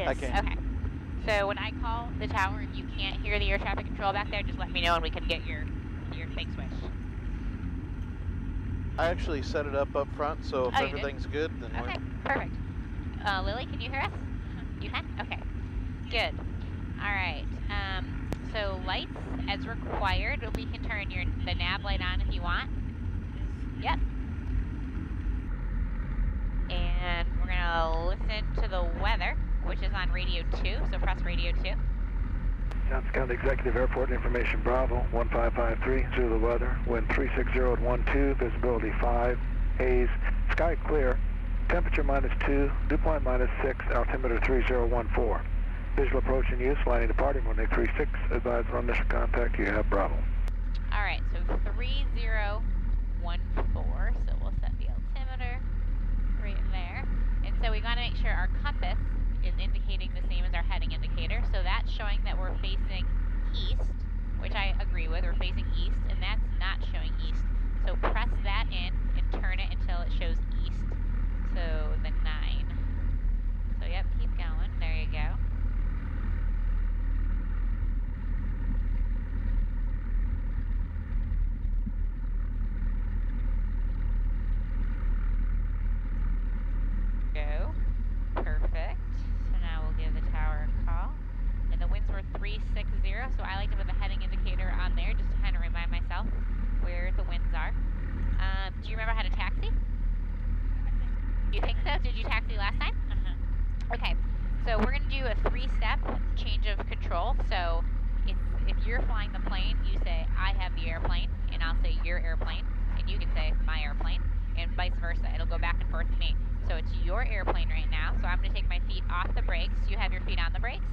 is. I can. Okay. So when I call the tower, if you can't hear the air traffic control back there, just let me know and we can get your thing switched. I actually set it up front, so if Oh, everything's good, then okay, perfect. Lily, can you hear us? You can? Okay. Good. All right. So lights as required. We can turn the nav light on if you want. Yep. And we're gonna listen to the weather, which is on radio 2. So press radio 2. Johnson County Executive Airport Information Bravo 1553, Zulu weather, wind 360 at 12, visibility 5, haze, sky clear, temperature -2, dew point -6, altimeter 3014. Visual approach in use, landing departing runway 36, advise on initial contact, you have Bravo. All right, so 3014, so we'll set the altimeter right there. And so we gotta make sure our compass is indicating the same as our heading indicator. So that's showing that we're facing east, which I agree with. We're facing east, and that's not showing east. So press that in and turn it until it shows east. So the 9. So yep, keep going. There you go. Go. Perfect. So now we'll give the tower a call. And the winds were 360, so I like to put the heading indicator on there just to kind of remind myself where the winds are. Do you remember how to taxi? You think so? Did you taxi last time? Okay. So we're going to do a 3-step change of control. So if you're flying the plane, you say, I have the airplane, and I'll say your airplane, and you can say my airplane, and vice versa. It'll go back and forth to me. So it's your airplane right now, so I'm going to take my feet off the brakes. Do you have your feet on the brakes?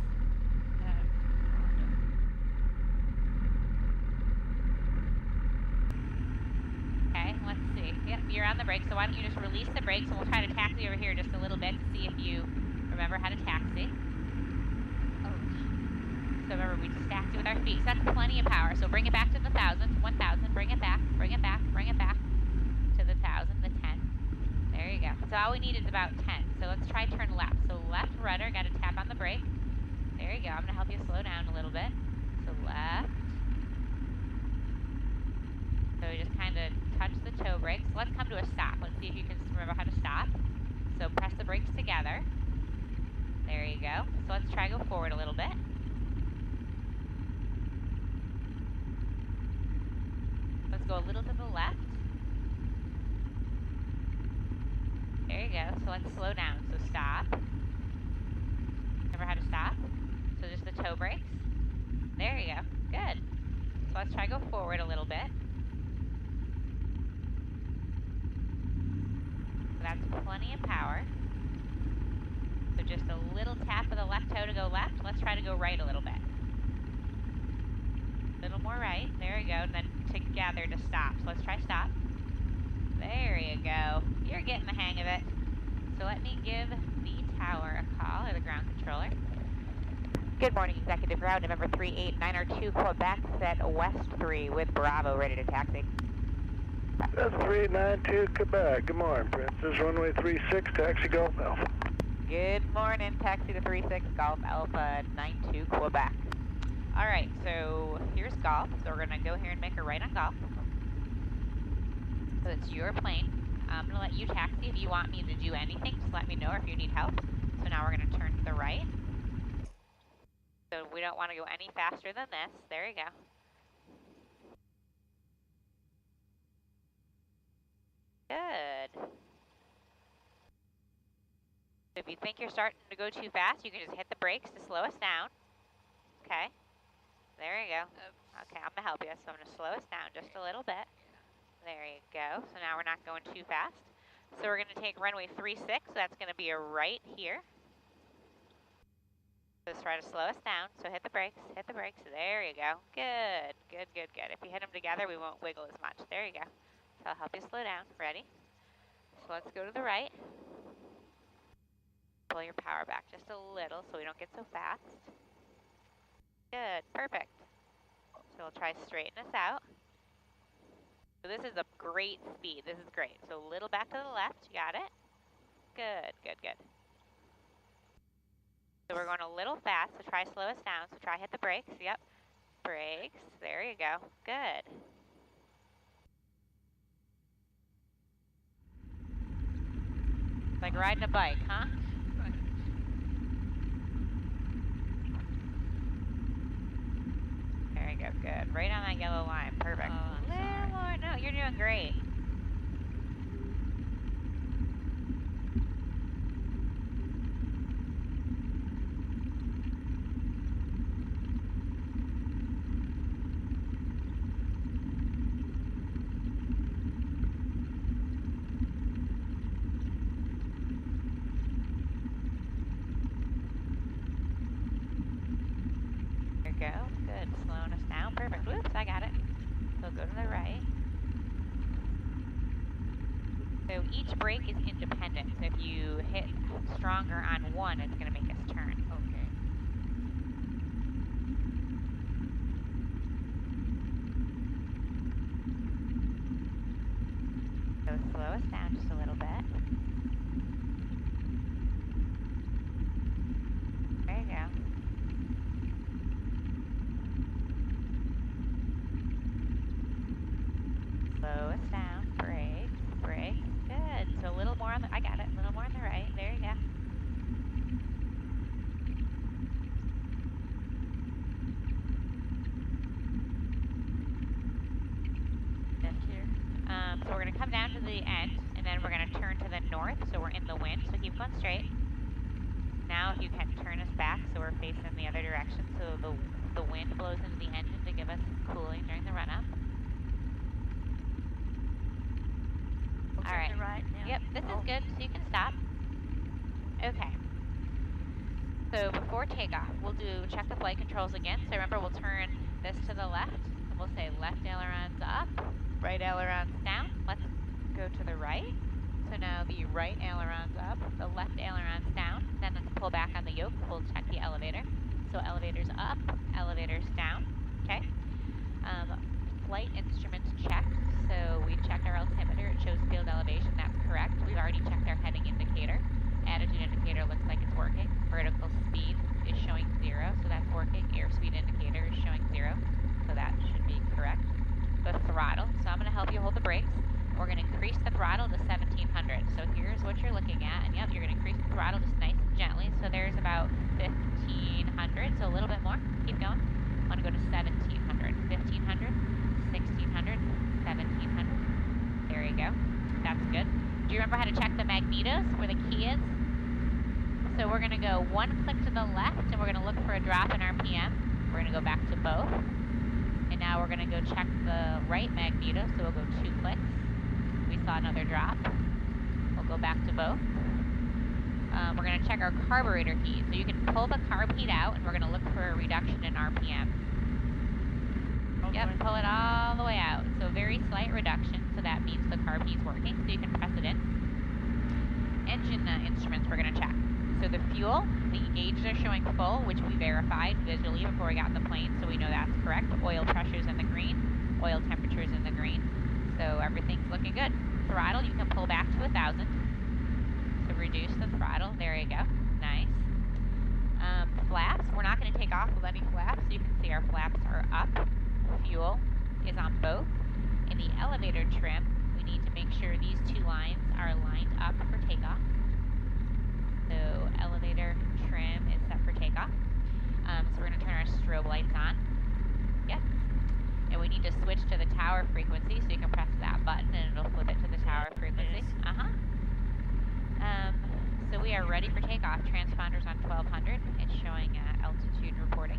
Okay, let's see. Yep, you're on the brakes, so why don't you just release the brakes, and we'll try to taxi over here just a little bit to see if you remember how to taxi. Oh. So remember, we just taxi with our feet. So that's plenty of power. So bring it back to the 1,000, 1,000, bring it back, bring it back, bring it back to the 1,000, the 10. There you go. So all we need is about 10. So let's try turn left. So left rudder, got to tap on the brake. There you go. I'm going to help you slow down a little bit. So left. So we just kind of touch the toe brakes. So let's come to a stop. Let's see if you can remember how to stop. So press the brakes together. There you go. So let's try go forward a little bit. Let's go a little to the left. There you go. So let's slow down. So stop. Remember how to stop? So just the toe brakes. There you go. Good. So let's try go forward a little bit. So that's plenty of power. So just a little tap of the left toe to go left. Let's try to go right a little bit. A little more right. There you go. And then together to stop. So let's try stop. There you go. You're getting the hang of it. So let me give the tower a call, or the ground controller. Good morning, Executive Ground, November 38902, Quebec, set West 3 with Bravo, ready to taxi. That's 392 Quebec. Good morning, Princess. Runway 36, taxi Golf Alpha. Good morning, taxi to 36, Golf Alpha 92 Quebec. All right, so here's Golf. So we're going to go here and make a right on Golf. So it's your plane. I'm going to let you taxi. If you want me to do anything, just let me know, or if you need help. So now we're going to turn to the right. So we don't want to go any faster than this. There you go. Good. If you think you're starting to go too fast, you can just hit the brakes to slow us down. Okay. There you go. Okay, I'm going to help you. So I'm going to slow us down just a little bit. There you go. So now we're not going too fast. So we're going to take runway 36. So that's going to be a right here. Just try to slow us down. So hit the brakes. Hit the brakes. There you go. Good. Good, good, good. If you hit them together, we won't wiggle as much. There you go. So I'll help you slow down. Ready? So let's go to the right. Pull your power back just a little so we don't get so fast. Good. Perfect. So we'll try straighten us out. So this is a great speed. This is great. So a little back to the left. You got it? Good, good, good. So we're going a little fast, so try slow us down. So try hit the brakes. Yep. Brakes. There you go. Good. Like riding a bike, huh? There you go. Good. Right on that yellow line. Perfect. Oh, I'm sorry. More. No, you're doing great. Go. Good. Slowing us down. Perfect. Whoops, I got it. So go to the right. So each brake is independent. So if you hit stronger on one, it's going to make us turn. Okay. So slow us down just a little bit. There you go. Slow us down. Brakes. Brakes. Good. So a little more on the, I got it. A little more on the right. There you go. Left here. So we're going to come down to the end, and then we're going to turn to the north, so we're in the wind, so keep going straight. Now if you can turn us back, so we're facing the other direction, so the wind blows into the engine to give us cooling during the run-up. Okay, All right. right now. Yep, this is good, so you can stop. Okay. So before takeoff, we'll check the flight controls again. So remember, we'll turn this to the left, and we'll say left ailerons up, right ailerons down. Let's go to the right. So now the right aileron's up, the left aileron's down. Then let's pull back on the yoke. We'll check the elevator. So elevator's up, elevator's down. Okay. Flight instruments checked. So we checked our altimeter. It shows field elevation. That's correct. We've already checked our heading indicator. Attitude indicator looks like it's working. Vertical speed is showing 0, so that's working. Airspeed indicator is showing 0, so that should be correct. The throttle, so I'm going to help you hold the brakes. We're going to increase the throttle to 1700. So here's what you're looking at, and yep, you're going to increase the throttle just nice and gently. So there's about 1500, so a little bit more. Keep going. I want to go to 1700, 1500, 1600, 1700. There you go. That's good. Do you remember how to check the magnetos, where the key is? So we're going to go one click to the left, and we're going to look for a drop in RPM. We're going to go back to both. And now we're going to go check the right magneto, so we'll go 2 clicks. We saw another drop. We'll go back to both. We're going to check our carburetor heat. So you can pull the carb heat out, and we're going to look for a reduction in RPM. Okay. Yep, pull it all the way out. So very slight reduction, so that means the carb heat's working, so you can press it in. Engine instruments we're going to check. So the fuel, the gauges are showing full, which we verified visually before we got in the plane, so we know that's correct. Oil pressure's in the green, oil temperature's in the green, so everything's looking good. Throttle, you can pull back to 1000. So reduce the throttle, there you go, nice. Flaps, we're not going to take off with any flaps, so you can see our flaps are up. Fuel is on both. In the elevator trim, we need to make sure these 2 lines are lined up for takeoff. So elevator trim is set for takeoff. So we're going to turn our strobe lights on. Yep. And we need to switch to the tower frequency, so you can press that button and it'll flip it to the tower frequency. So we are ready for takeoff. Transponders on 1200. It's showing altitude reporting.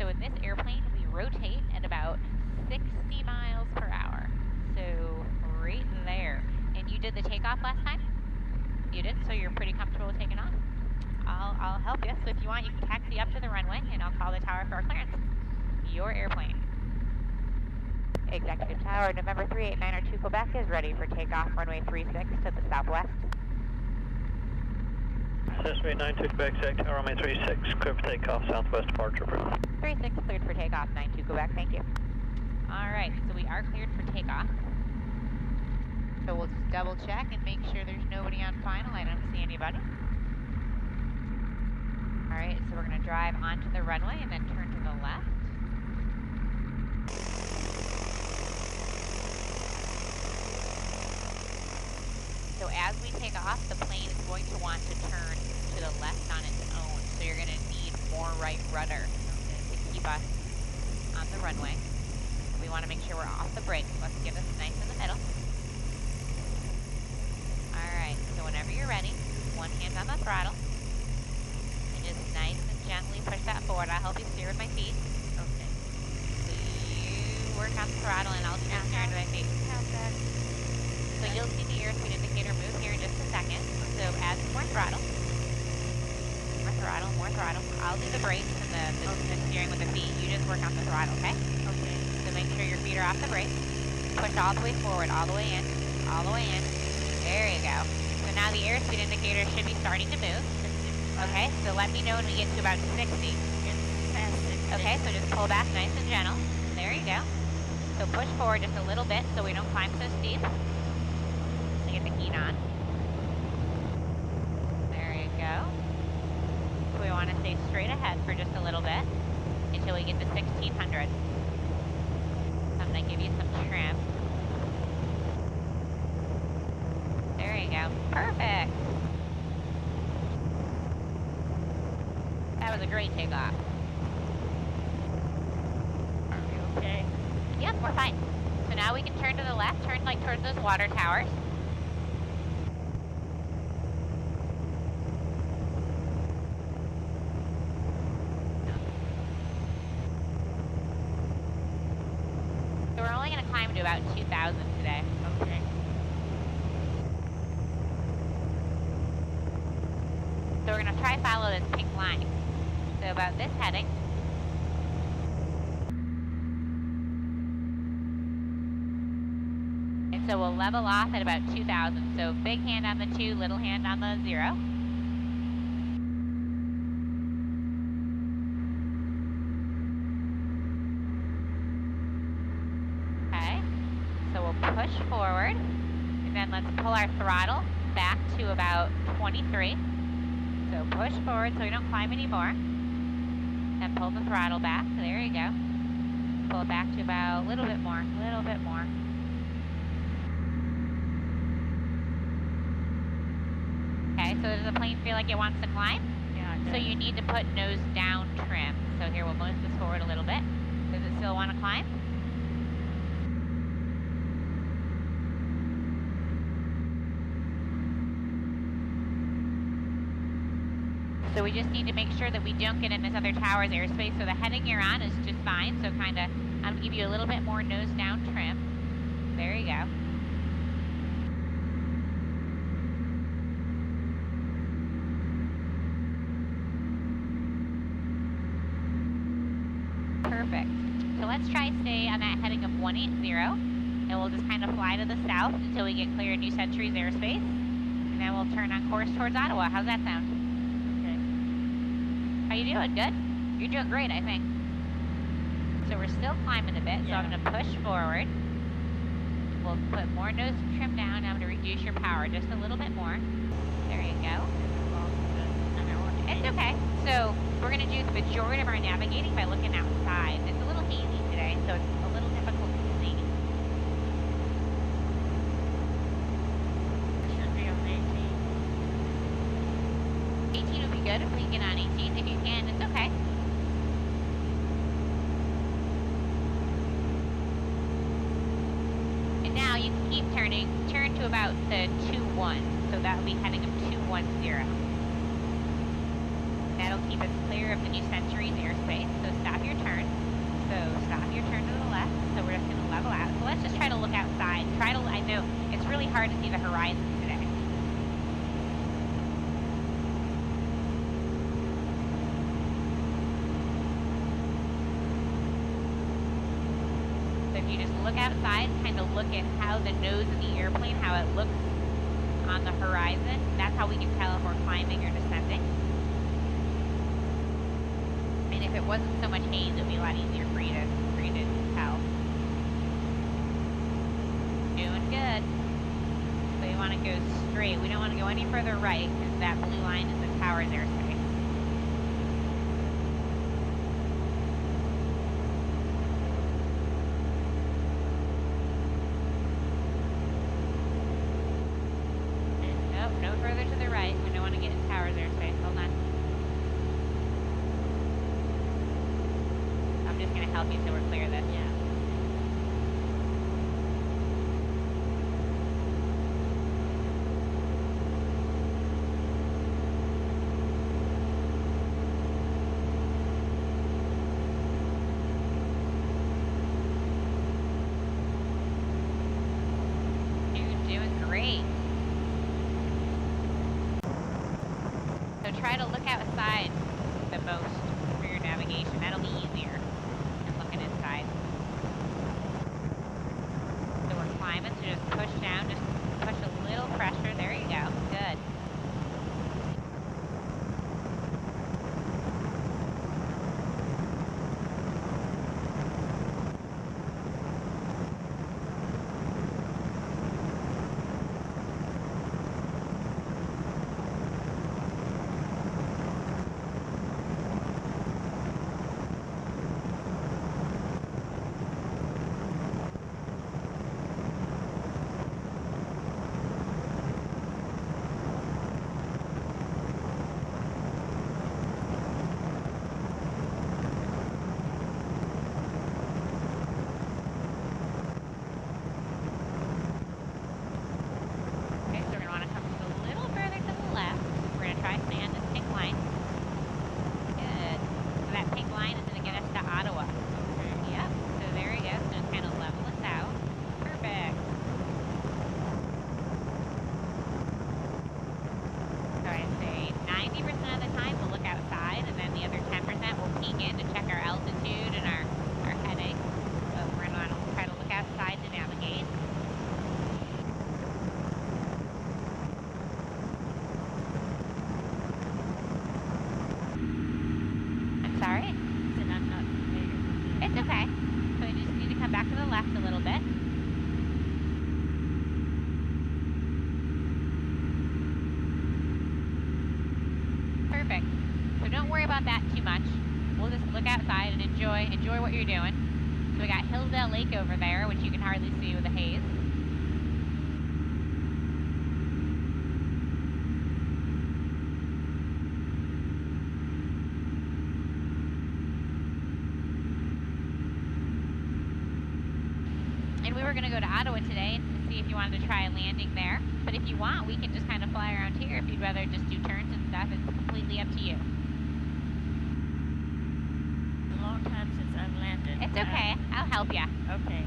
So in this airplane, we rotate at about 60 miles per hour. So right there. And you did the takeoff last time? You did, so you're pretty comfortable with taking off? I'll help you. So if you want, you can taxi up to the runway, and I'll call the tower for our clearance. Your airplane. Executive Tower, November 3892 Quebec is ready for takeoff, runway 36 to the southwest. Cessna 92 Quebec, Exec Tower, runway 36, clear for takeoff, southwest departure approved. 36 cleared for takeoff, 92 Quebec, thank you. All right, so we are cleared for takeoff. So we'll just double check and make sure there's nobody on final. I don't see anybody. All Alright, so we're going to drive onto the runway and then turn to the left. So as we take off, the plane is going to want to turn to the left on its own. So you're going to need more right rudder to keep us on the runway. We want to make sure we're off the brakes. Let's get us nice in the middle. Alright, so whenever you're ready, one hand on the throttle. And just nice and gently push that forward. I'll help you steer with my feet. Okay. So you work on the throttle and I'll steer with my feet. So you'll see the airspeed indicator move here in just a second. So add some more throttle. More throttle, more throttle. I'll do the brakes and the steering with the feet. You just work on the throttle, okay? Okay. So make sure your feet are off the brakes. Push all the way forward, all the way in, all the way in. There you go. So now the airspeed indicator should be starting to move. Okay, so let me know when we get to about 60. Okay, so just pull back nice and gentle. There you go. So push forward just a little bit so we don't climb so steep. To get the heat on. There you go. So we want to stay straight ahead for just a little bit until we get to 1600. I'm going to give you some trim. There you go. Perfect. That was a great takeoff. Are we okay? Yep, we're fine. So now we can turn to the left, turn like towards those water towers. So we're only going to climb to about 2,000 today. Okay. So we're going to try follow this pink line. So about this heading. And so we'll level off at about 2,000. So big hand on the 2, little hand on the 0. Okay. So we'll push forward. And then let's pull our throttle back to about 23. So push forward so we don't climb anymore. And pull the throttle back. There you go. Pull it back to about a little bit more. A little bit more. Okay, so does the plane feel like it wants to climb? Yeah, it So does. you need to put nose down trim. So here, we'll move this forward a little bit. Does it still want to climb? So we just need to make sure that we don't get in this other tower's airspace. So the heading you're on is just fine. So kind of, I'm going to give you a little bit more nose down trim. There you go. Perfect. So let's try stay on that heading of 180. And we'll just kind of fly to the south until we get clear of New Century's airspace. And then we'll turn on course towards Ottawa. How's that sound? How you doing? Good? You're doing great, I think. So we're still climbing a bit, so I'm going to push forward. We'll put more nose trim down. I'm going to reduce your power just a little bit more. There you go. It's okay. So we're going to do the majority of our navigating by looking outside. It's a little hazy today, so it's a little difficult to see. Should be on 18. 18 would be good if we can get on 18. If you can, it's okay. And now you can keep turning. Turn to about the 2-1. So that will be heading of 210. That'll keep us clear of the New Century's airspace. So stop your turn. So stop your turn to the left. So we're just going to level out. So let's just try to look outside. I know it's really hard to see the horizon today. So if you just look outside, kind of look at how the nose of the airplane, how it looks on the horizon, that's how we can tell if we're climbing or descending. And if it wasn't so much haze, it would be a lot easier for you to tell. Doing good. So you want to go straight. We don't want to go any further right because that blue line is the tower's airspace. no further to the right. We don't want to get in tower's airspace. Hold on. I'm just going to help you till we're clear of this. Yeah. You're doing great. So try to look outside the most for your navigation. That'll be easier than looking inside. So we're climbing, so just push down, just push a little pressure. There you go. Good. Okay, so we're going to want to come just a little further to the left. We're going to try staying on this pink line. Good. So that pink line is going to get us to Ottawa. Yep. So there we go. So just kind of level us out. Perfect. So I'd say 90% of the time we'll look outside, and then the other 10% we'll peek in to check our altitude and our heading. But we're going to want to try to look outside to navigate. I'm sorry? Said I'm not familiar with It's okay. So you just need to come back to the left a little bit. Perfect. So don't worry about that too much. We'll just look outside and enjoy what you're doing. So we got Hillsdale Lake over there, which you can hardly see with the haze. And we were going to go to Ottawa today to see if you wanted to try a landing there. But if you want, we can just kind of fly around here. If you'd rather just do turns and stuff, it's completely up to you. a long time since I've landed. It's okay. I'll help you. Okay.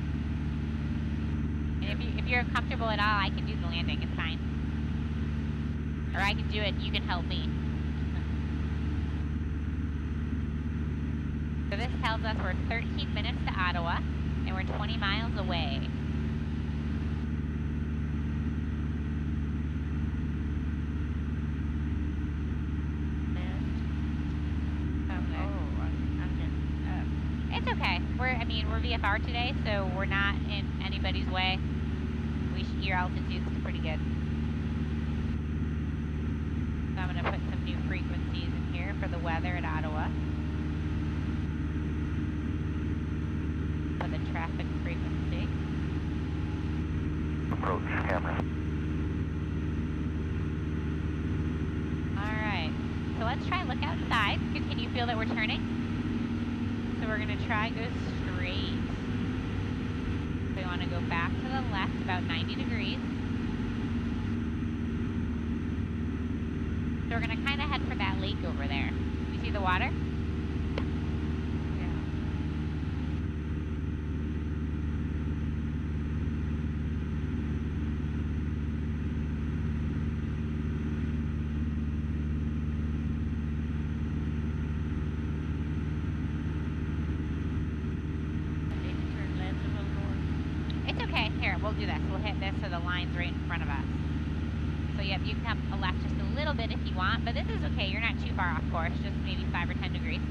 And if you're comfortable at all, I can do the landing. It's fine. Or I can do it. You can help me. So this tells us we're 13 minutes to Ottawa, and we're 20 miles away. It's okay. We're VFR today, so we're not in anybody's way. Your altitude's pretty good. So I'm going to put some new frequencies in here for the weather at Ottawa. For the traffic frequency. Approach camera. Alright, so let's try and look outside. Can you feel that we're turning? So we're going to try go straight. So we want to go back to the left about 90 degrees. So we're going to kind of head for that lake over there. You see the water? Here, we'll do this. We'll hit this so the line's right in front of us. So yep, you can come left just a little bit if you want, but this is okay. You're not too far off course, just maybe 5 or 10 degrees.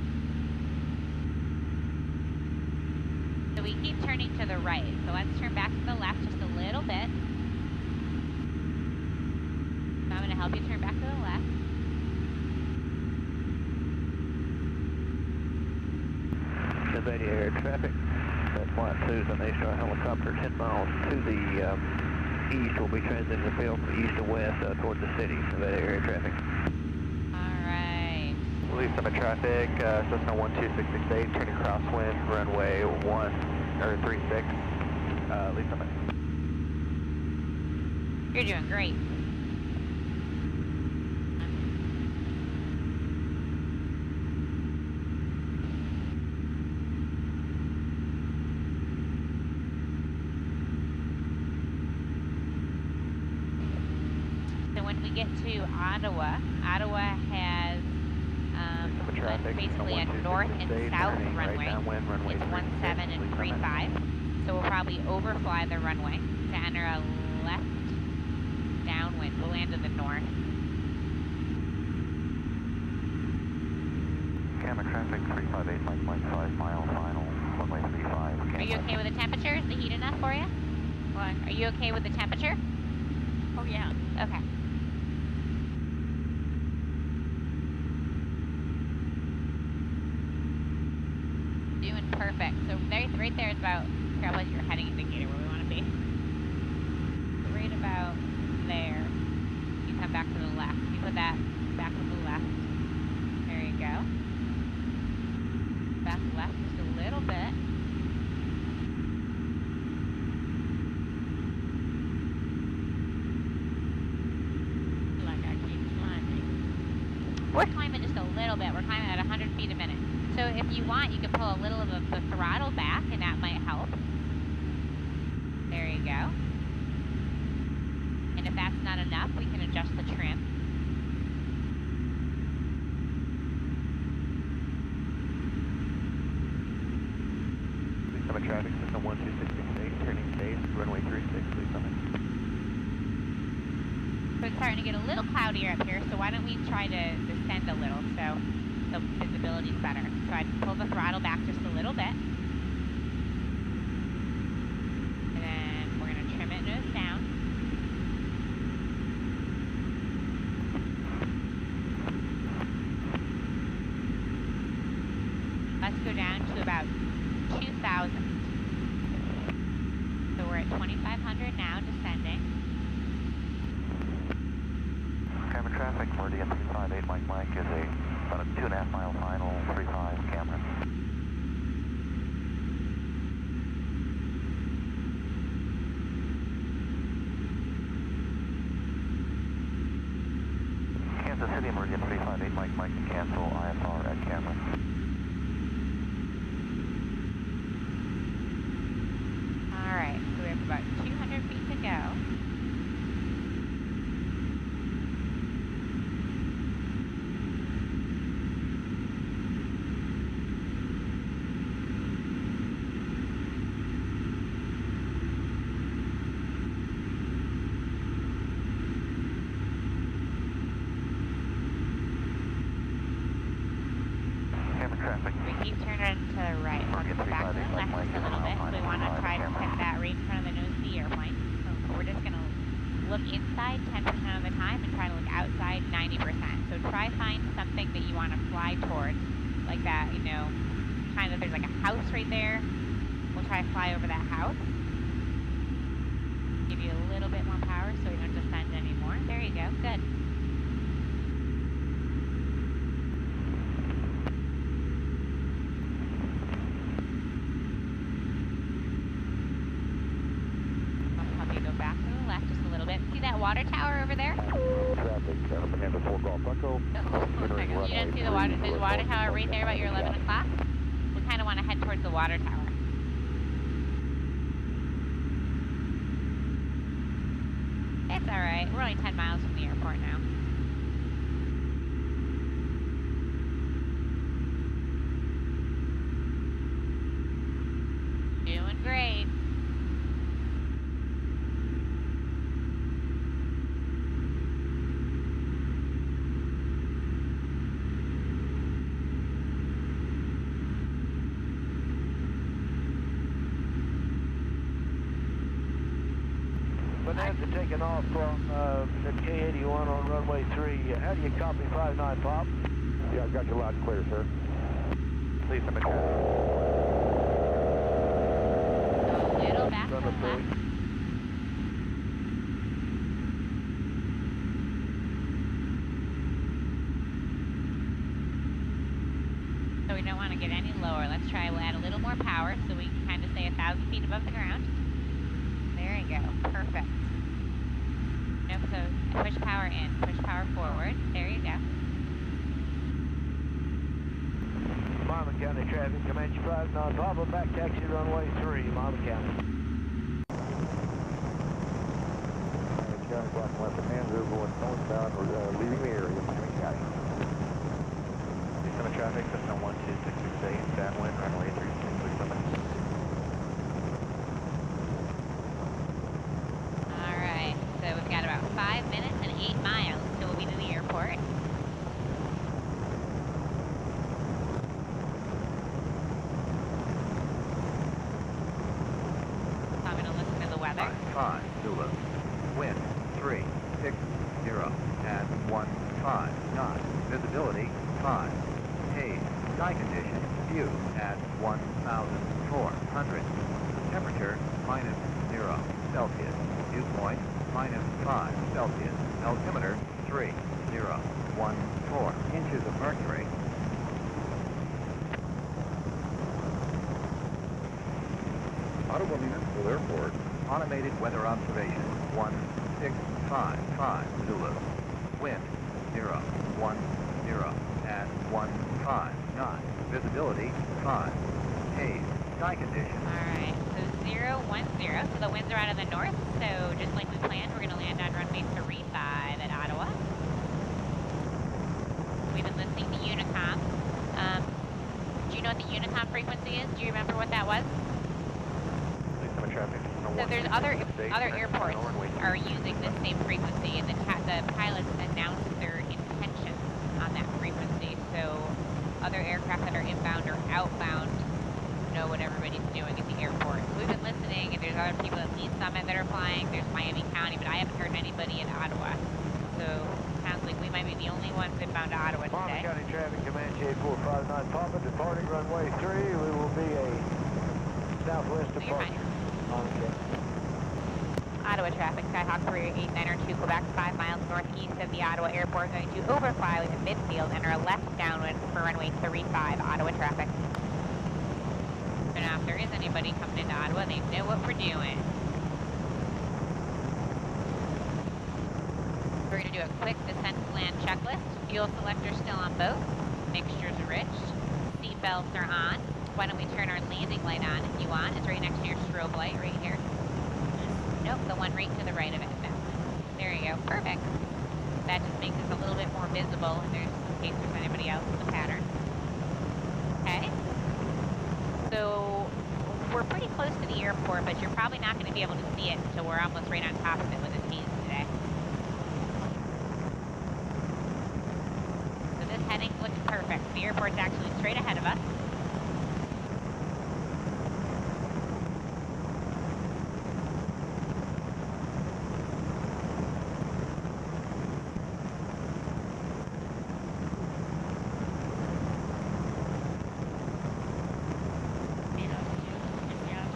So we keep turning to the right. So let's turn back to the left just a little bit. So I'm going to help you turn back to the left. Nevada air traffic. That's Flight Susan, Eastern helicopter 10 miles to the east, we'll be transitioning the field from east to west towards the city, that area traffic. Alright. Lead summit traffic, Cessna 12668, turning crosswind, runway 36, lead summit. You're doing great. So when we get to Ottawa, Ottawa has basically a north and south runway. It's 17 and 35. So we'll probably overfly the runway to enter a left downwind. We'll land to the north. Camera traffic 358, Mike 5 mile final, runway 35. Are you okay with the temperature? Is the heat enough for you? What? Are you okay with the temperature? Oh, yeah. Okay. Doing perfect. So right there is about, here, I'll put your heading indicator where we want to be. Right about there. You come back to the left. You put that back to the left. There you go. Back left just a little bit. Like I keep climbing. We're climbing just a little bit. We're climbing at 100 feet a minute. So if you want, you can pull a little of the throttle back, and that might help. There you go. And if that's not enough, we can adjust the trim. Lead summit traffic, Cessna 12668, turning base, runway 36, lead summit. So it's starting to get a little cloudier up here, so why don't we try to descend a little so the visibility is better. So I'd pull the throttle back just a little bit. And then we're going to trim it nose down. Let's go down to about 2,000. So we're at 2,500 now, descending. Camera traffic, Meridian 358, Mike is about a 2.5 mile final, 35 camera. Kansas City, Meridian 358, Mike can cancel IFR at camera. Alright, so we have about 200 feet to go. We keep turning to the right. We'll go back to the left just a little bit. So we want to try to set that right in front of the nose of the airplane. So we're just going to look inside 10% of the time and try to look outside 90%. So try find something that you want to fly towards, like that, you know, kind of, there's like a house right there. We'll try to fly over that house. Give you a little bit more power so we don't descend anymore. There you go. Good. Water tower over there? Traffic, Fernando 4 Golf Echo. You didn't see the water, there's a water tower right there about your 11 o'clock? We kind of want to head towards the water tower. It's alright, we're only 10 miles from the airport now. Doing great. After taking off from the K81 on runway 3, how do you copy 59 Pop? Yeah, I've got you loud and clear, sir. Please submit your... A little back to the left. we don't want to get any lower. Let's try, we'll add a little more power so we can kind of stay 1,000 feet above the ground. There you go, perfect. Nope, so push power in, push power forward. There you go. Monmouth County traffic, Comanche 59 Papa, back taxi runway 3, Monmouth County. Comanche County, block left of Andrew, going northbound, we're leaving the area, Miami County. Center traffic, Cessna 12668, downwind, runway 3667. Alright, so we've got about 5 minutes and 8 miles till we'll be to the airport. So I'm going to listen to the weather. 5 Zulu, wind 360 at 15 knots, visibility 5. Haze, sky conditions, view at 1,400. Temperature -0 Celsius. Dew point -5 Celsius. Altimeter 3014 inches of mercury. Ottawa Municipal Airport. Automated weather observation 1655 Zulu. Wind 010 at 15 knots. Visibility 5. Haze, sky conditions. Alright, so 010, so the winds are out of the north, so just like we planned, we're going to land on runway 35 at Ottawa. We've been listening to Unicom. Do you know what the Unicom frequency is? Do you remember what that was? Traffic, So there's other airports are using this same frequency, and the pilots announced their intention on that frequency, so other aircraft that are inbound or outbound know what everybody's doing at the airport. So we've been listening, and there's other people at Lead Summit that are flying. There's Miami County, but I haven't heard anybody in Ottawa. So it sounds like we might be the only ones inbound to Ottawa today. Monmouth County traffic, Comanche 8459 Papa, departing runway 3. We will be a southwest So you're fine. departure. Monmouth County. Ottawa traffic, Skyhawk 38902, Quebec, 5 miles northeast of the Ottawa airport, going to overfly with a midfield and are left downwind for runway 35, Ottawa traffic. So now if there is anybody coming into Ottawa, they know what we're doing. We're going to do a quick descent to land checklist. Fuel selector still on both. Mixture's rich. Seat belts are on. Why don't we turn our landing light on if you want? It's right next to your strobe light right here. Nope, the one right to the right of it. No. There you go. Perfect. That just makes us a little bit more visible in case there's anybody else in the pattern. Okay. So we're pretty close to the airport, but you're probably not going to be able to see it until we're almost right on top of it with this haze today. So this heading looks perfect. The airport's actually straight ahead of us.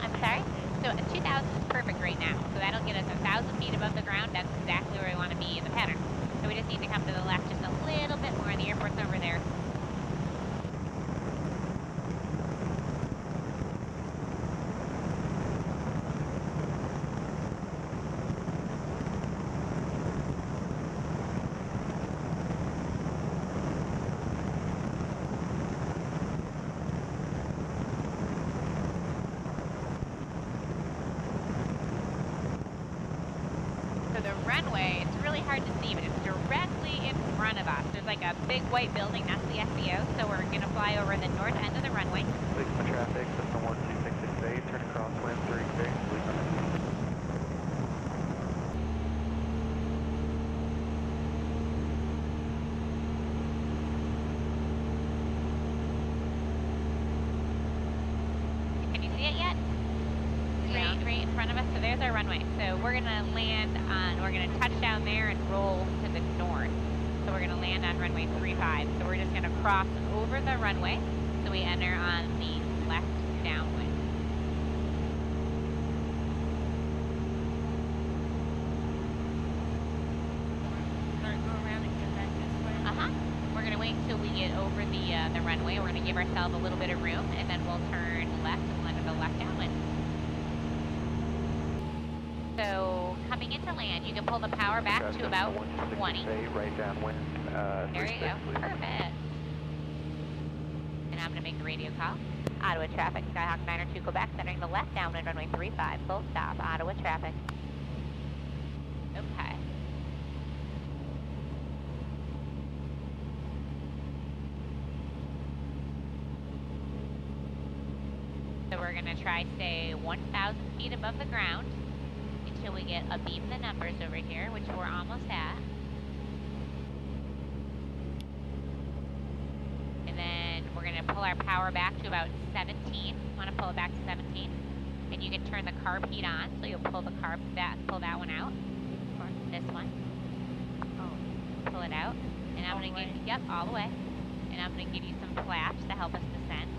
I'm sorry? So 2,000 is perfect right now. So that'll get us 1,000 feet above the ground. That's exactly where we want to be in the pattern. So we just need to come to the left just a little bit more. The airport's over there. So the runway, it's really hard to see, but it's directly in front of us. There's like a big white building, that's the FBO, so we're going to fly over the north end of the runway. Please for traffic, Cessna 12668, turn across wind 36, please limit. Can you see it yet? Right in front of us. So there's our runway. So we're going to land on, we're going to touch down there and roll to the north. So we're going to land on runway 35. So we're just going to cross over the runway. So we enter on the left downwind. Go around and come back this way. We're going to wait until we get over the runway. We're going to give ourselves a little bit of room, and then we'll turn left and land the left downwind. So coming into land, you can pull the power back to about 20. Right downwind. There you go. Perfect. And I'm going to make a radio call. Ottawa traffic, Skyhawk 902 Quebec, centering the left downwind runway 35, full stop, Ottawa traffic. Okay. So we're going to try stay 1,000 feet above the ground until we get a beam the numbers over here, which we're almost at. And then we're going to pull our power back to about 17. Want to pull it back to 17. And you can turn the carb heat on, so you'll pull the pull that one out, or this one. Oh, pull it out. And I'm going to give you, yep, all the way. And I'm going to give you some flaps to help us descend.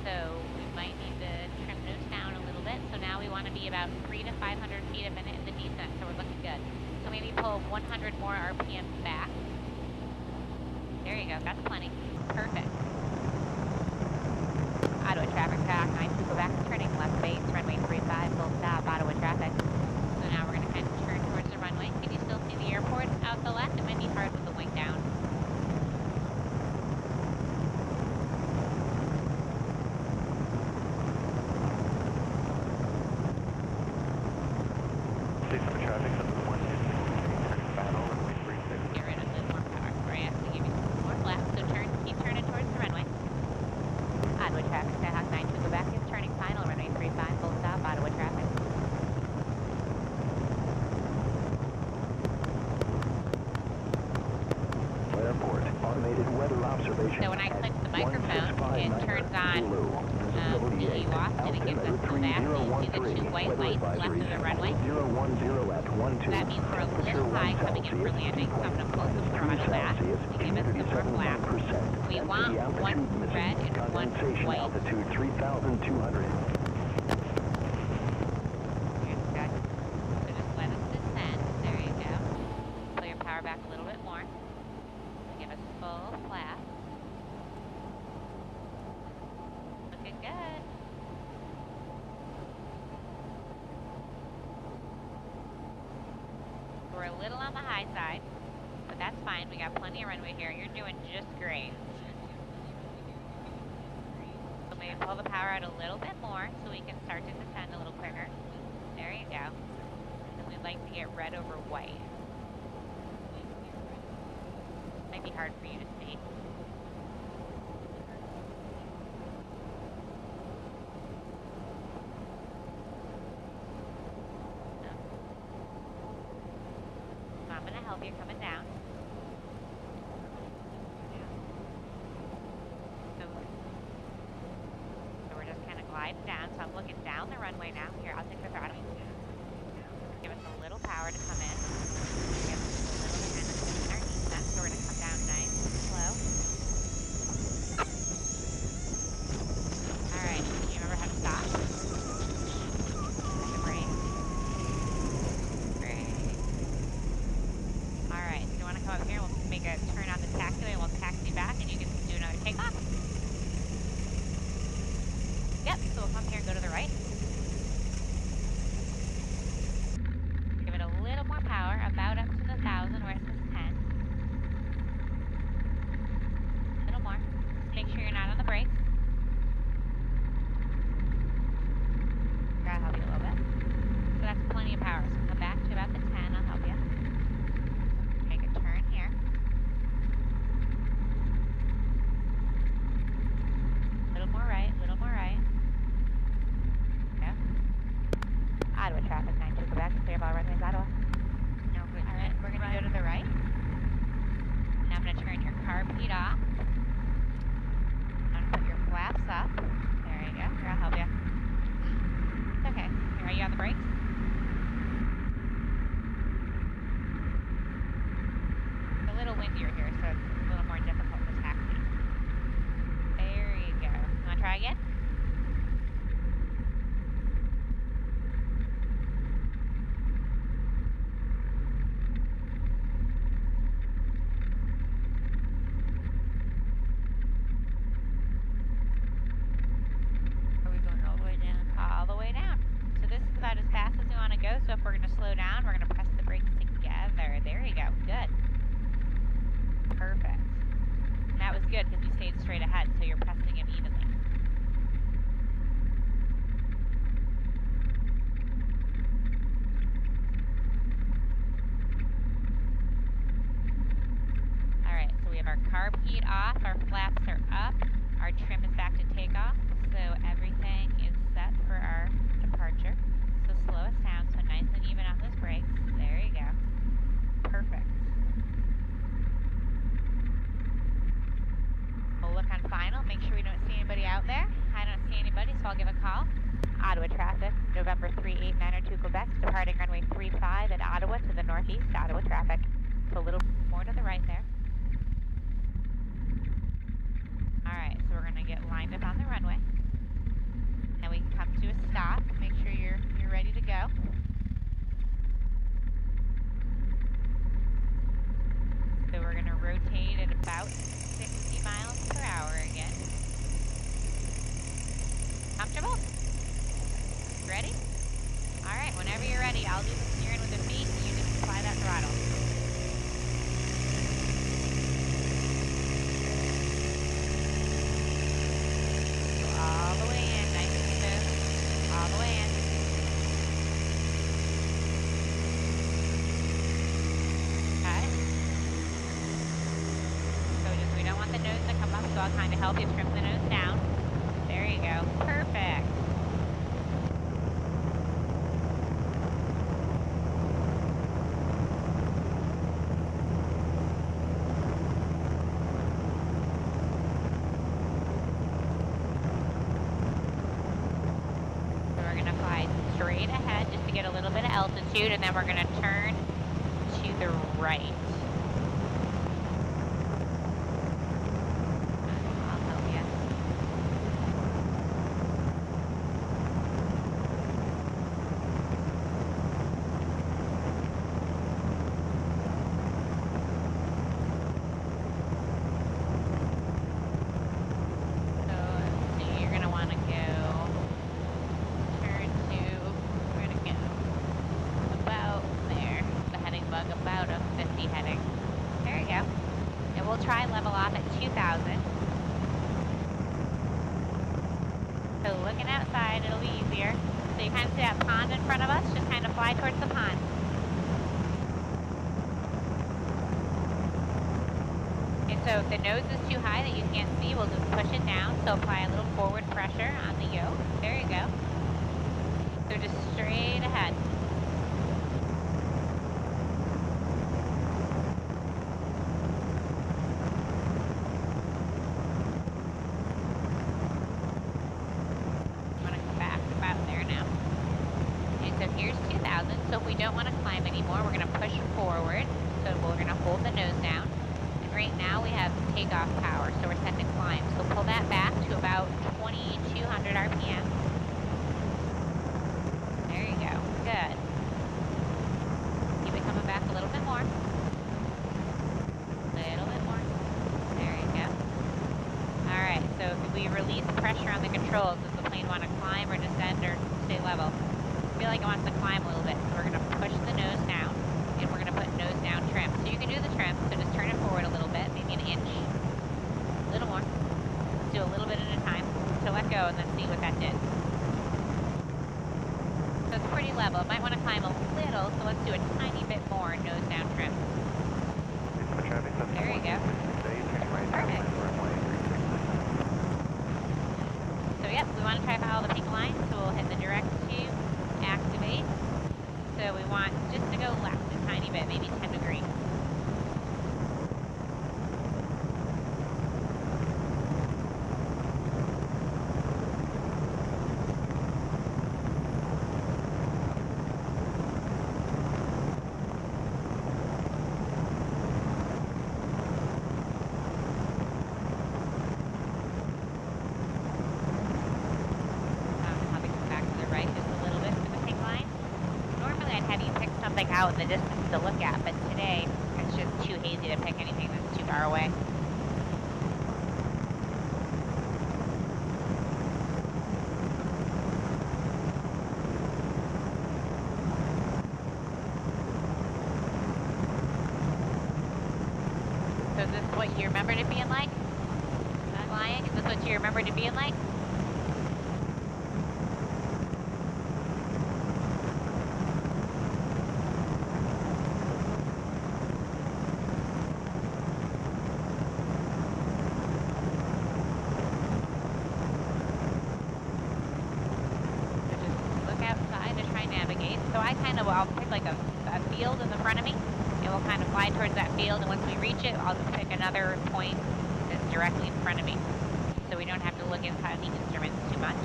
So we might need to trim those down a little bit. So now we want to be about 300 to 500 feet a minute in the descent, so we're looking good. So maybe pull 100 more RPM back. There you go, that's plenty. Perfect. Ottawa traffic, Skyhawk 902 Quebec, turning left base, runway 35, full stop, Ottawa traffic. So now we're going to kind of turn towards the runway. Can you still see the airport out the left? It might be hard with the wing down. Get rid of a little more power before I have to give you some more flaps. So keep turning towards the runway. Ottawa traffic, Skyhawk 902 Quebec is turning final, runway 35, full stop, Ottawa traffic. Airport, automated weather observation. So when I click the microphone, it turns on the EWAF and it gives us the map. So you see the two white lights left of the runway. So that means we're a little high coming in for landing, so I'm going to pull the throttle back to give us some more flaps. We want one red and one white. Altitude 3,200. Here's good. So just let us descend. There you go. Pull your power back a little bit more. Give us full flap. Looking good. We're a little on the high side, but that's fine. We got plenty of runway here. You're doing just great. So maybe pull the power out a little bit more so we can start to descend a little quicker. There you go. And we'd like to get red over white. Might be hard for you to see. So I'm going to help you coming down. So we're just kind of gliding down. So I'm looking down the runway now. Here, I'll take the throttle. Give us a little power to come in. Give us a little kind of in our descent. So we're going to come down nice and slow. Alright, can you remember how to stop? The brake. Great. Alright, so you want to come up here, we'll make a turn on the taxiway and we'll taxi back and you can do another takeoff. Yep, so we'll come here and go to the right. Give it a little more power, about up to the 1,000 where it says 10. A little more. Make sure you're not on the brakes. I'll help you a little bit. So that's plenty of power. So come back to about the 10, I'll help you. Make a turn here. Little more right, little more right. Yeah. Ottawa traffic, 92 Quebec, clear ball runways, Ottawa. No, good. Alright, we're going to go to the right. Now I'm going to turn your carb heat off. I'm going to put your flaps up. There you go. Here, I'll help you. It's okay. Here, are you on the brakes? It's a little windier here, so it's a little more difficult to taxi. There you go. Want to try again? good because you stayed straight ahead, so you're pressing him evenly. Alright, so we have our carb heat off, our flaps are up, our trim is back to takeoff, so everything is set for our departure. So slow us down, so nice and even on those brakes. There you go. Perfect. We'll look on final, make sure we don't see anybody out there. I don't see anybody, so I'll give a call. Ottawa traffic, November 38902 Quebec, departing runway 35 at Ottawa to the northeast, Ottawa traffic. So a little more to the right there. Alright, so we're going to get lined up on the runway. Then we can come to a stop, make sure you're ready to go. So we're going to rotate at about 60 miles per hour again. Comfortable? Ready? Alright, whenever you're ready, I'll do the steering with the feet and you just apply that throttle. Go all the way in, nice and smooth. All the way in. Okay. So we don't want the nose to come up, so I'll kind of help you trim the nose down. There you go. Perfect. So we're going to fly straight ahead just to get a little bit of altitude, and then we're going to turn to the right. I'll help you. So you're going to want to go turn to, we're going to go about there, the heading bug, about a 50 heading. There you go. And we'll try level off at 2,000. So looking outside, it'll be easier. So you kind of see that pond in front of us, just kind of fly towards the pond. And so if the nose is too high that you can't see, we'll just push it down. So apply a little forward pressure on the yoke. There you go. So just straight ahead. I'm going to come back about there now. And so here's 2,000. So if we don't want to climb anymore, we're going to push forward. So we're going to hold the nose down. And right now we have takeoff power, so we're set to climb. So pull that back to about 2,200 RPM. There you go. Good. Keep it coming back a little bit more. Little bit more. There you go. Alright, so if we release pressure on the controls, does the plane want to climb or descend or stay level? I feel like it wants to climb a little bit, so we're going to push the nose down, and we're going to put nose down trim. So you can do the trim, so just turn it forward a little bit, maybe an inch. A little more. Let's do a little bit at a time. So let go and then see what that did. So it's pretty level. It might want to climb a little, so let's do a tiny bit more nose down trim. There you go. Perfect. So yep, we want to try to follow the pink line, so we'll hit the direct to activate. So we want just to go left a tiny bit, maybe 10 degrees. Probably come back to the right just a little bit for the pink line. Normally I'd have you pick something out in the distance to look at, but today it's just too hazy to pick anything that's too far away. So is this what you remembered it being like? flying? Is this what you remembered it being like? I'll pick like a field in the front of me, and we'll kind of fly towards that field, and once we reach it, I'll just pick another point that's directly in front of me, so we don't have to look inside the instruments too much.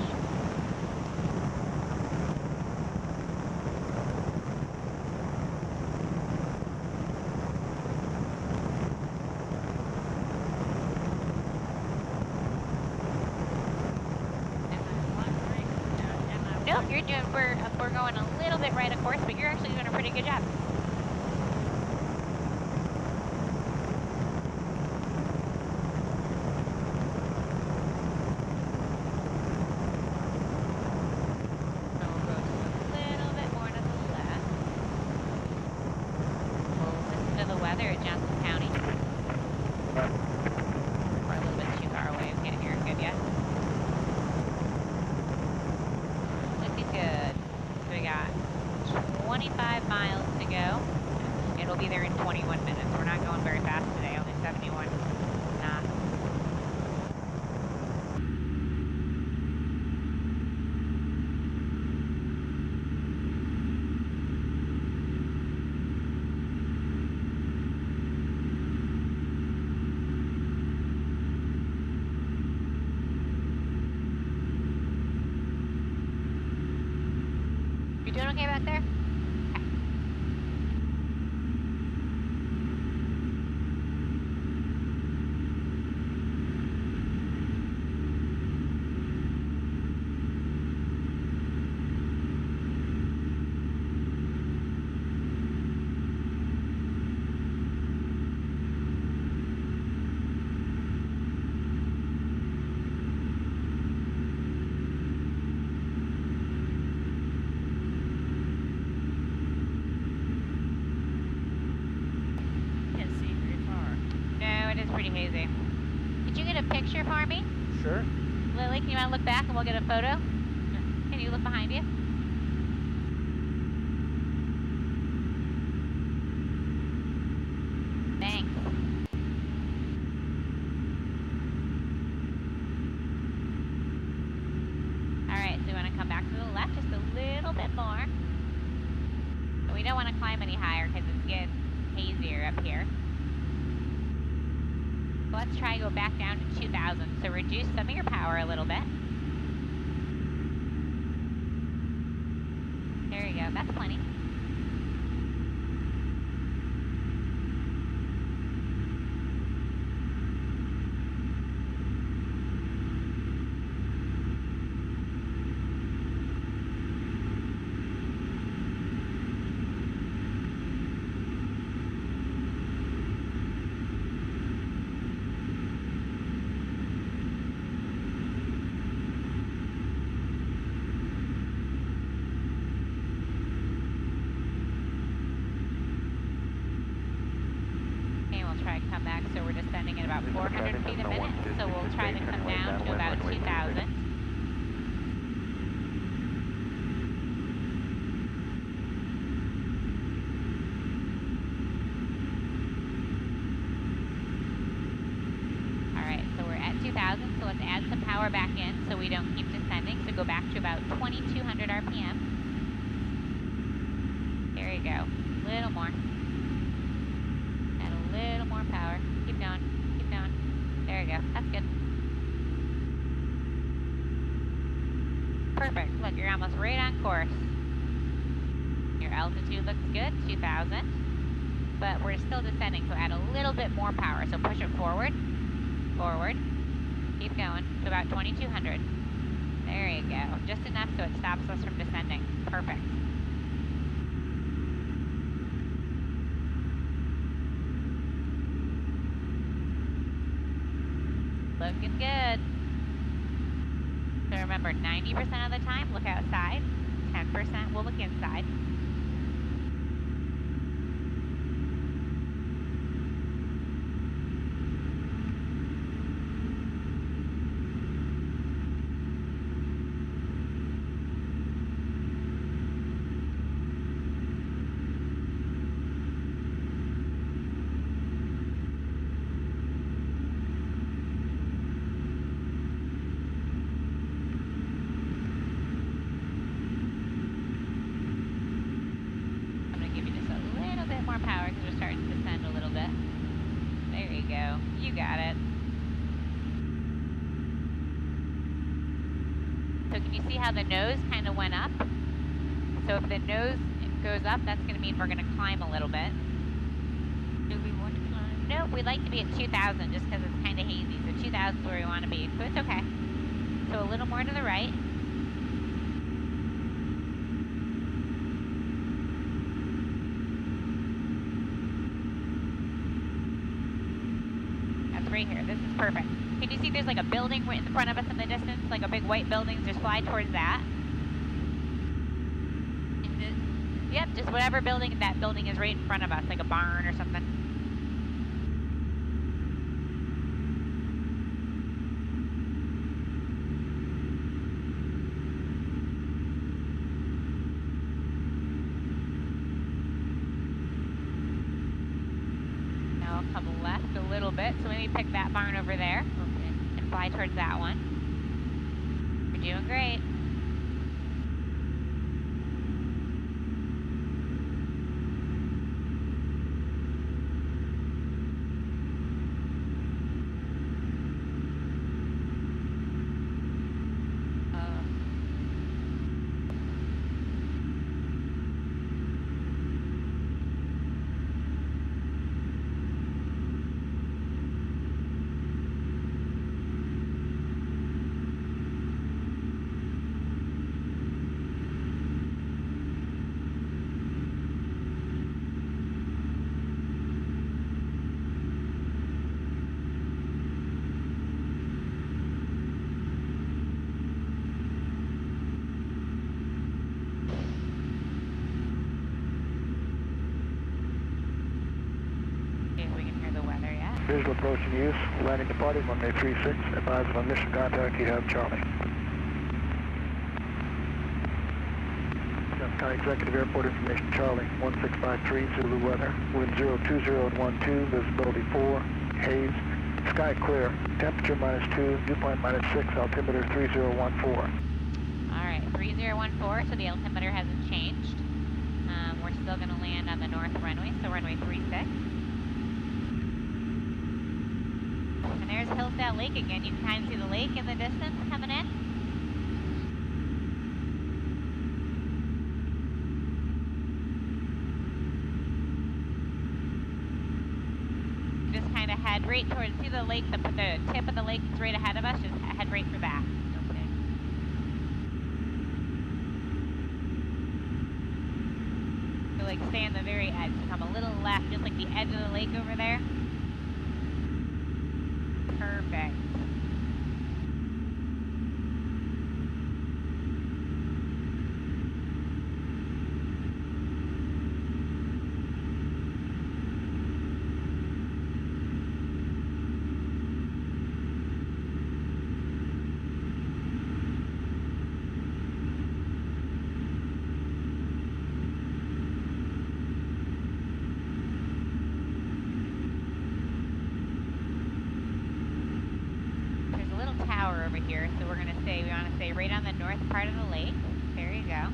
Nope, you're doing, we're going a little bit right, of course, but you're actually doing a pretty good job. So we'll go just a little bit more to the left. We'll listen to the weather at Johnson County. We're a little bit too far away, we can't hear it good yet. Good. So we got 25 miles to go. It'll be there in 21 minutes. We're not going very fast today, only 71 knots. You doing okay back there? Okay. Pretty hazy. Did you get a picture for me? Sure. Lily, can you want to look back and we'll get a photo? Can you look behind you? Thanks. Alright, so we want to come back to the left just a little bit more. But we don't want to climb any higher because it's getting hazier up here. Let's try to go back down to 2,000, so reduce some of your power a little bit. There you go, that's plenty. Try to come back, so we're descending at about 400 feet a minute, so we'll try to come down to about 2,000. Alright, so we're at 2,000, so let's add some power back in so we don't keep descending, so go back to about 2,200 RPM. There you go, a little more. Little more power. Keep going. Keep going. There you go. That's good. Perfect. Look, you're almost right on course. Your altitude looks good, 2,000. But we're still descending, so add a little bit more power. So push it forward. Forward. Keep going to about 2,200. There you go. Just enough so it stops us from descending. Perfect. Looking good. So remember, 90% of the time, look outside. 10% will look inside. You got it. So can you see how the nose kind of went up? So if the nose goes up, that's going to mean we're going to climb a little bit. Do we want to climb? Nope, we'd like to be at 2,000 just because it's kind of hazy. So 2,000 is where we want to be. So it's okay. So a little more to the right. That's right here. This is perfect. Can you see there's like a building right in front of us in the distance? Like a big white building. Just fly towards that. Yep, just whatever building that building is right in front of us, like a barn or something. Now we'll come left a little bit, so maybe pick that barn over there. Okay. And fly towards that one. You're doing great. Visual approach in use. Landing departed, runway 36. Advise of mission contact, you have Charlie. Sky Executive Airport information, Charlie. 1653, Zulu weather. Wind 020 at 12, visibility 4, haze. Sky clear. Temperature -2, dew point -6, altimeter 3014. Alright, 3014, so the altimeter hasn't changed. We're still going to land on the north runway, so runway 36. And there's Hillsdale Lake again. You can kind of see the lake in the distance coming in. Just kind of head right towards, see the lake, the tip of the lake is right ahead of us, just head right for that. Okay. So like stay on the very edge, so come a little left, just like the edge of the lake over there. Perfect. Over here, so we want to stay right on the north part of the lake. There you go.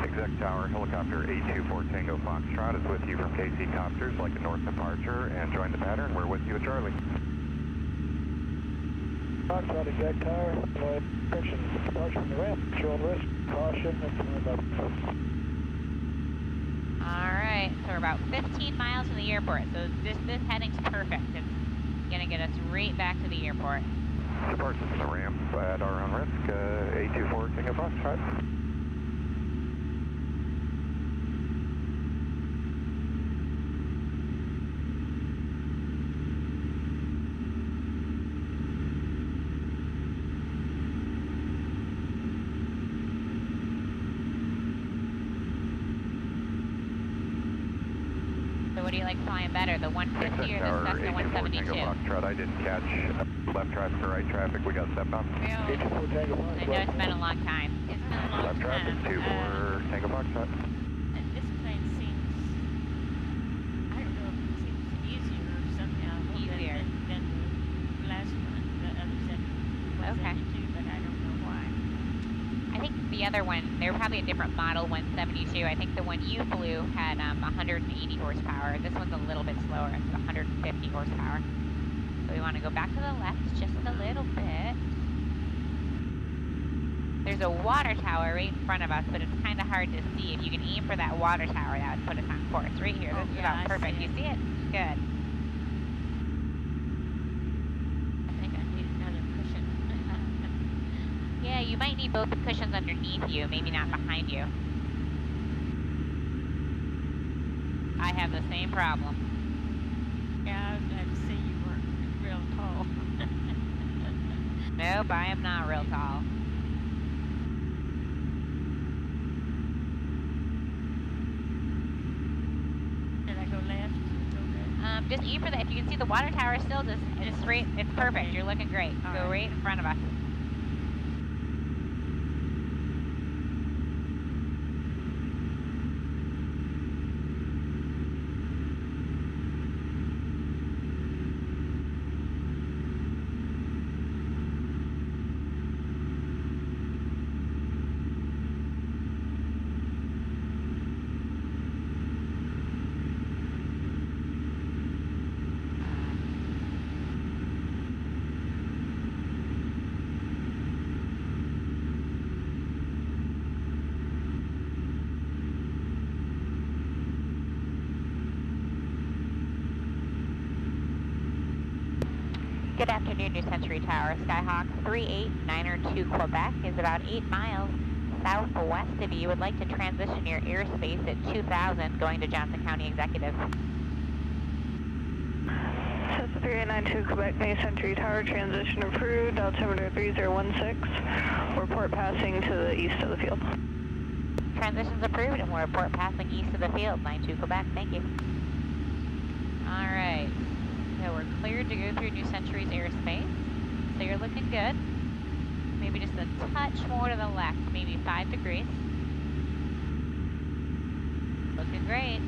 Exec Tower, helicopter 824 Tango Foxtrot is with you from KC Copters, like a north departure, and join the pattern. We're with you at Charlie. Foxtrot, Exec Tower, attention, departure from the ramp, showing risk, caution, and Alright, so we're about 15 miles from the airport, so this heading's perfect. It's going to get us right back to the airport. Departure from the ramp at our own risk, 824 Tango Foxtrot. What do you like flying better, the 150 or the Cessna 172? Foxtrot, I didn't catch left traffic or right traffic. We got stepbound. I know it's been a long time. It's been a long Left traffic, time. 24 Tango Foxtrot. And this plane seems, I don't know, it seems other one, they were probably a different model 172. I think the one you flew had 180 horsepower. This one's a little bit slower. It's 150 horsepower. So we want to go back to the left just a little bit. There's a water tower right in front of us, but it's kind of hard to see. If you can aim for that water tower, that would put us on course. Right here. This is about perfect. You see it? Good. I think I need another cushion. Yeah, you might need both the cushions underneath you, maybe not behind you. I have the same problem. Yeah, I was glad to see you weren't real tall. Nope, I am not real tall. Did I go left? Go good? Just aim for that. If you can see the water tower still, just straight. It's perfect. Okay. You're looking great. All Go right in front of us. Good afternoon, New Century Tower. Skyhawk 3892 Quebec is about 8 miles southwest of you. Would like to transition your airspace at 2000 going to Johnson County Executive. Cessna 3892 Quebec, New Century Tower, transition approved, altimeter 3016, report passing to the east of the field. Transition's approved and we'll report passing east of the field, 92 Quebec. Thank you. All right. So we're cleared to go through New Century's airspace. So you're looking good. Maybe just a touch more to the left, maybe 5 degrees. Looking great.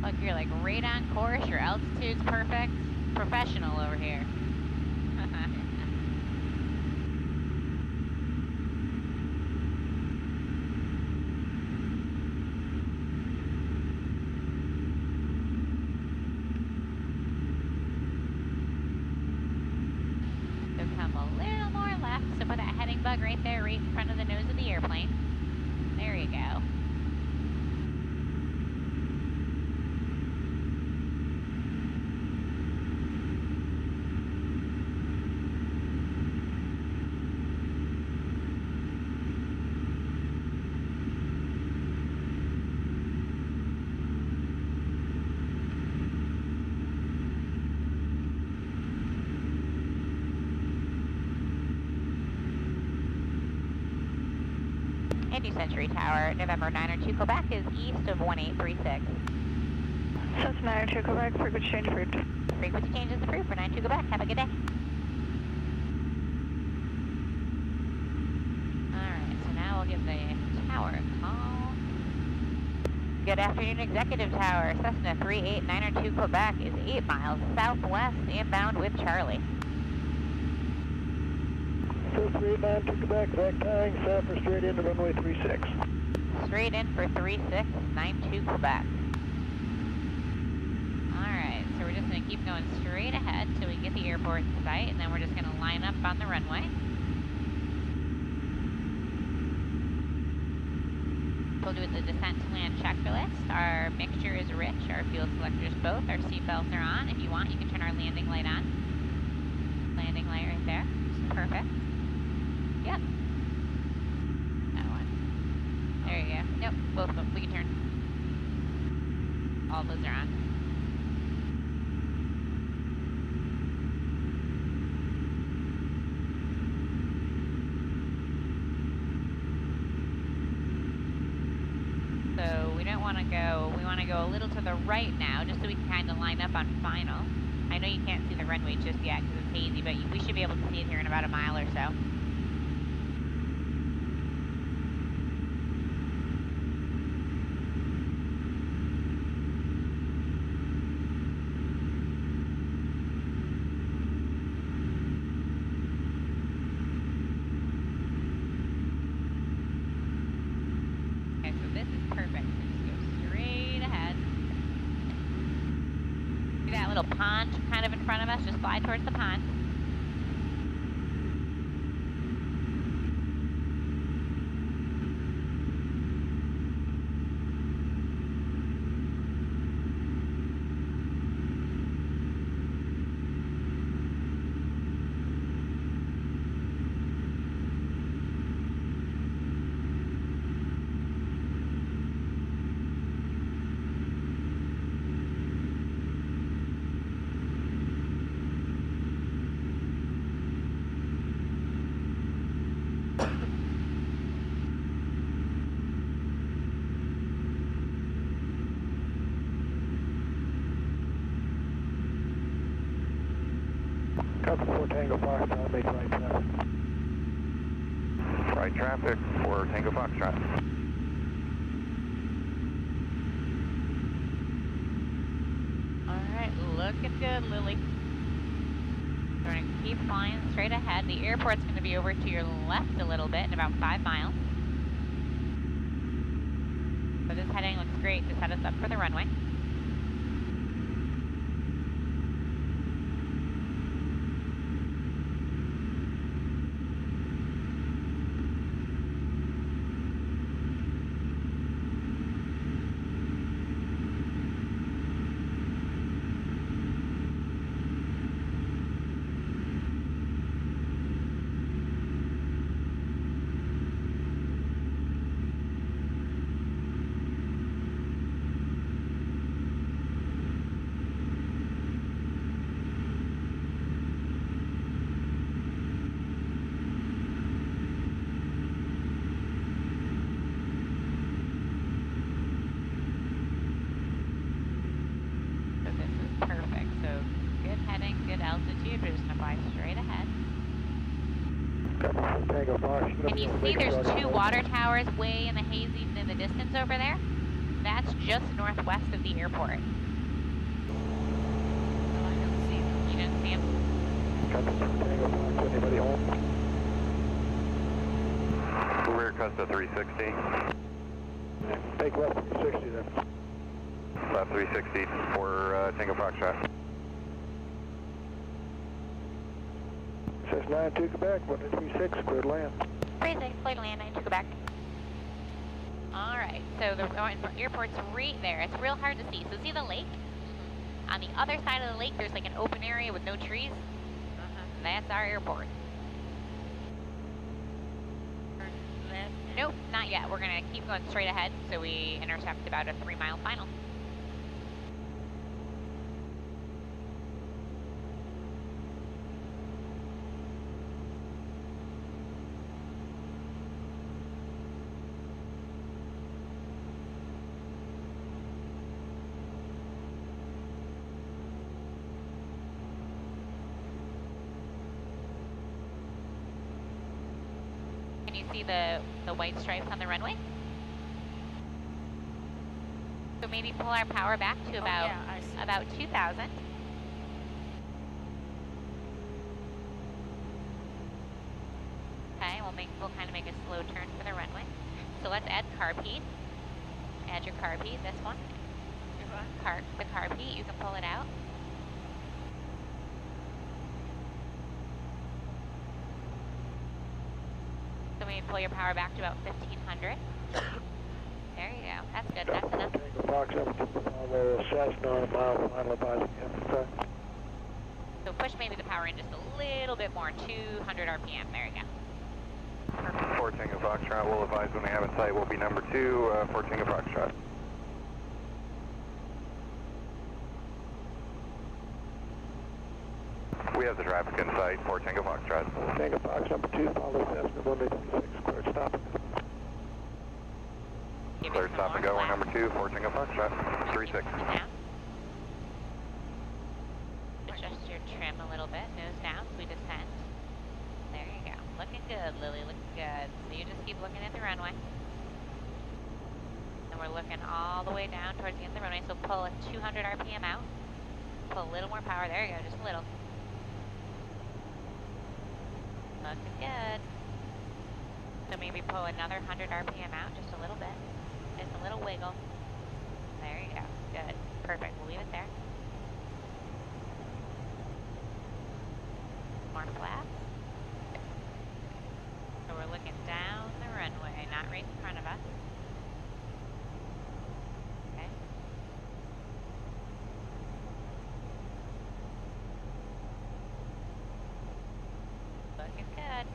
Look, you're like right on course. Your altitude's perfect. Professional over here. So come a little more left. So put that heading bug right there, right in front of the nose of the airplane. There you go. New Century Tower, November 902 Quebec is east of 1836. Cessna 902 Quebec, frequency change approved. Frequency change is approved for 92 Quebec. Have a good day. Alright, so now we'll give the tower a call. Good afternoon, Executive Tower. Cessna 3892 Quebec is 8 miles southwest inbound with Charlie. Cessna 3892 Quebec, back tying, south for straight into runway 36. Straight in for 3692 Quebec. Alright, so we're just going to keep going straight ahead till we get the airport in sight, and then we're just going to line up on the runway. We'll do the descent to land checklist. Our mixture is rich, our fuel selectors both, our seatbelts are on. If you want, you can turn our landing light on. Landing light right there. Perfect. Yep. That one. There you go. Nope, both of them. We can turn. All those are on. we don't want to go, we want to go a little to the right now, just so we can kind of line up on final. I know you can't see the runway just yet because it's hazy, but we should be able to see it here in about a mile or so. Little pond kind of in front of us, just fly towards the pond. Copy 4 Tango Foxtrot, make right traffic. Right traffic for Tango Foxtrot. Alright, looking good, Lily. We're going to keep flying straight ahead. The airport's going to be over to your left a little bit in about 5 miles. So this heading looks great to set us up for the runway. Altitude, we're just going to fly straight ahead. Can you see there's 2 water towers way in the hazy in the distance over there? That's just northwest of the airport. No, I don't see them. You didn't see them? Anybody home? Rear Costa 360. Take left 360 then. Left 360 for Tango Foxtrot. Says 92 Quebec, 136, cleared land. 36, cleared land, 92 Quebec. Alright, so the airport's right there. It's real hard to see. So see the lake? On the other side of the lake, there's like an open area with no trees. That's our airport. Turn left. Nope, not yet. We're going to keep going straight ahead so we intercept about a 3-mile final. Can you see the white stripes on the runway? So maybe pull our power back to about yeah, I see. about 2,000. Okay, we'll kind of make a slow turn for the runway. So let's add carb heat. Add your carb heat, this one. The carb heat, you can pull it out. So maybe pull your power back to about 1,500. There you go. That's good. That's enough. Tango Fox up to Bravo, Cessna on a mile, final advising infrastructure. So push maybe the power in just a little bit more, 200 RPM. There you go. Perfect. For Tango Foxtrot, we'll advise when we have in sight will be number 2 for Tango Foxtrot. We have the traffic in sight for Tango Foxtrot. Tango Fox number 2, follow Cessna 186, cleared stop. Give cleared stop and go. We're number 2, 4 Tango Foxtrot, 36. Coming down. Adjust your trim a little bit, nose down as we descend. There you go. Looking good, Lily, looking good. So you just keep looking at the runway. And we're looking all the way down towards the end of the runway, so pull a 200 RPM out. Pull a little more power, there you go, just a little. Looking good. So maybe pull another 100 RPM out, just a little bit. Just a little wiggle. There you go. Good. Perfect. We'll leave it there. More flaps. So we're looking down the runway, not right in front of us. Okay. Looking good.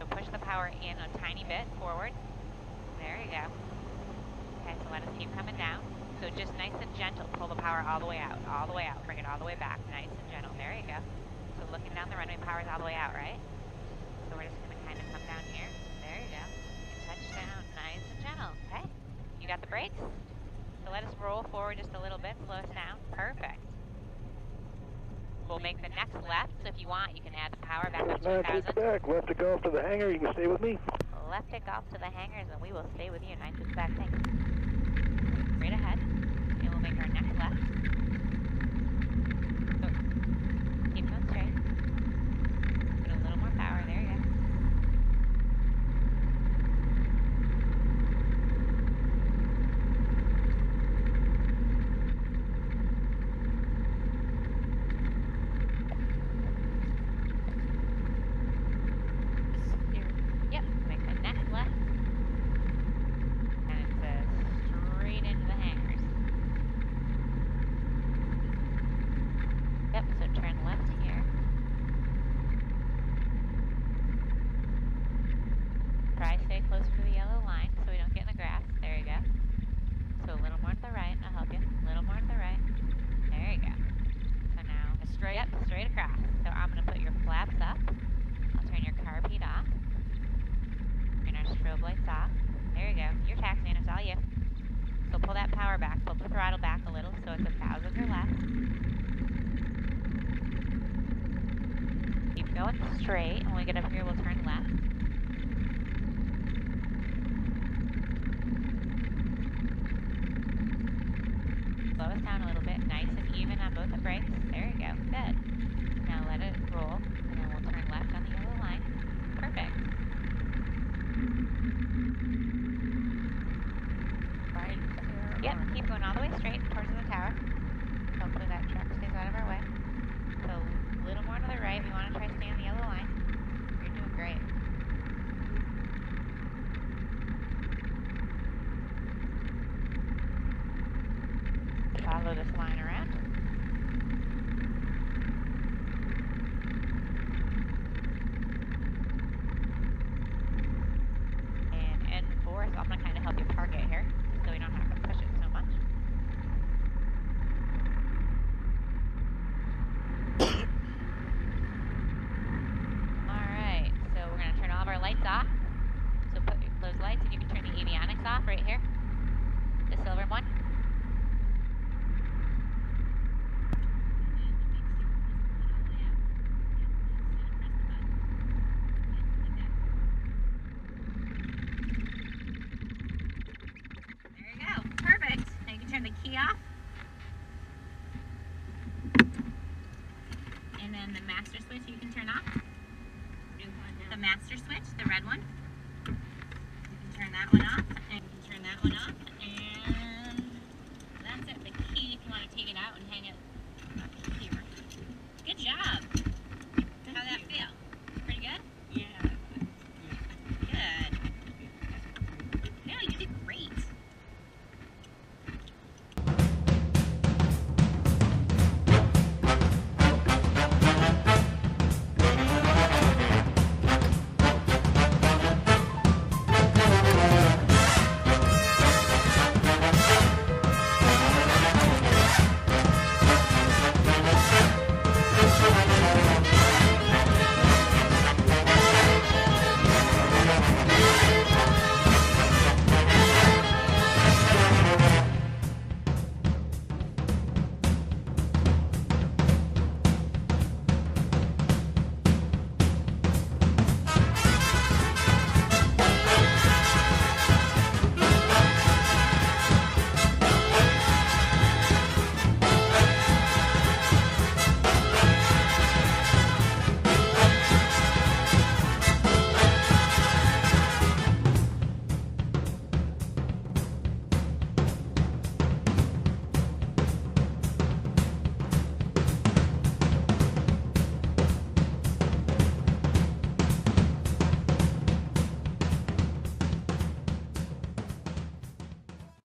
So push the power in a tiny bit forward. There you go. Okay, so let us keep coming down. So just nice and gentle, pull the power all the way out, bring it all the way back, nice and gentle. There you go. So looking down the runway, power's all the way out, right? So we're just gonna kind of come down here. There you go. And touch down, nice and gentle. Okay. You got the brakes? So let us roll forward just a little bit, slow us down. Perfect. We'll make the next left, so if you want, you can add the power back up to 2,000. back, left to golf to the hangar, you can stay with me. Left it off to the hangars, and we will stay with you. Nice and back, thanks. Straight ahead, and we'll make our next left. So, keep going straight. Put a little more power, there you go. Yep, make the next left. And it says straight into the hangars. Yep, so turn left here. Try to stay closer to the yellow line so we don't get in the grass. There you go. So a little more to the right, I'll help you. A little more to the right. There you go. So now, Straight? Yep, straight across. So I'm going to put your flaps up. I'll turn your carb heat off. Turn our strobe lights off. There you go. You're taxiing, it's all you. So pull that power back, pull the throttle back a little so it's 1,000 or less. Keep going straight. When we get up here, we'll turn left. Slow us down a little bit, nice and even on both the brakes. There you go, good. Now let it roll, and then we'll turn left on the yellow line. Perfect. Right there? Yep, or- keep going all the way straight towards the tower. Hopefully that truck stays out of our way. So a little more to the right if you want to try to stay on the yellow line. You're doing great. Follow this line around. And N4, so I'm going to kind of help you park it here so we don't have to push it so much. Alright, so we're going to turn all of our lights off. So put those lights and you can turn the avionics off right here. The silver one. There you go. Perfect. Now you can turn the key off. And then the master switch you can turn off. The master switch, the red one. You can turn that one off, and you can turn that one off,